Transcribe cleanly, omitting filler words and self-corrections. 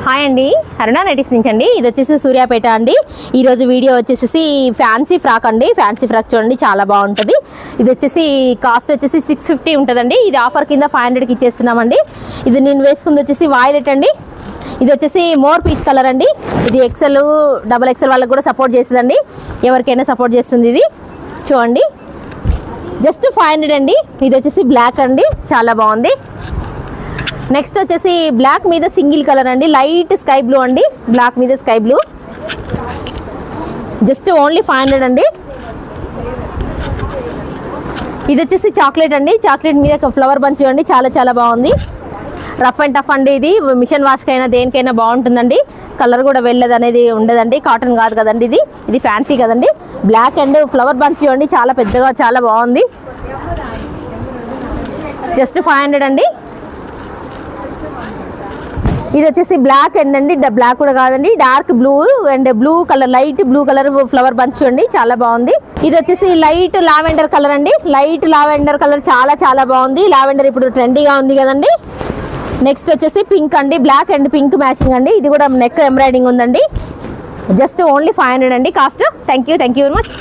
Hi అండి, అరుణ nighties నుంచి అండి. ఇది వచ్చేసి సూర్యాపేట అండి. ఈరోజు వీడియో వచ్చేసి ఫ్యాన్సీ ఫ్రాక్ అండి. ఫ్యాన్సీ ఫ్రాక్ చూడండి, చాలా బాగుంటుంది. ఇది వచ్చేసి కాస్ట్ వచ్చేసి 650 ఉంటుందండి. ఇది ఆఫర్ కింద 500కి ఇచ్చేస్తున్నామండి. ఇది నేను వేసుకుంది వచ్చేసి వాయిలెట్ అండి. ఇది వచ్చేసి మోర్ పీచ్ కలర్ అండి. ఇది ఎక్సెల్ డబుల్ ఎక్సెల్ వాళ్ళకి కూడా సపోర్ట్ చేస్తుందండి. ఎవరికైనా సపోర్ట్ చేస్తుంది. ఇది చూడండి, జస్ట్ 500 అండి. ఇది వచ్చేసి బ్లాక్ అండి, చాలా బాగుంది. నెక్స్ట్ వచ్చేసి బ్లాక్ మీద సింగిల్ కలర్ అండి, లైట్ స్కై బ్లూ అండి. బ్లాక్ మీద స్కై బ్లూ, జస్ట్ ఓన్లీ 500 అండి. ఇది వచ్చేసి చాక్లెట్ అండి. చాక్లెట్ మీద ఫ్లవర్ బంచ్ చూడండి, చాలా చాలా బాగుంది. రఫ్ అండ్ టఫ్ అండి. ఇది మిషన్ వాష్కైనా దేనికైనా బాగుంటుందండి. కలర్ కూడా వెళ్ళదు అనేది ఉండదండి. కాటన్ కాదు కదండి, ఇది ఫ్యాన్సీ కదండి. బ్లాక్ అండ్ ఫ్లవర్ బంచ్ చూడండి, చాలా పెద్దగా చాలా బాగుంది. జస్ట్ 500 అండి. ఇది వచ్చేసి బ్లాక్ అండి, బ్లాక్ కూడా కాదండి, dark blue and blue colour, light blue colour flower bunch చూడండి, చాలా బాగుంది. ఇది వచ్చేసి లైట్ లావెండర్ కలర్ అండి. లైట్ లావెండర్ కలర్ చాలా చాలా బాగుంది. లావెండర్ ఇప్పుడు ట్రెండీగా ఉంది కదండి. నెక్స్ట్ వచ్చేసి పింక్ అండి, బ్లాక్ అండ్ పింక్ మ్యాచింగ్ అండి. ఇది కూడా నెక్ ఎంబ్రాయిడింగ్ ఉందండి. జస్ట్ ఓన్లీ 500 అండి cost. Thank you very much.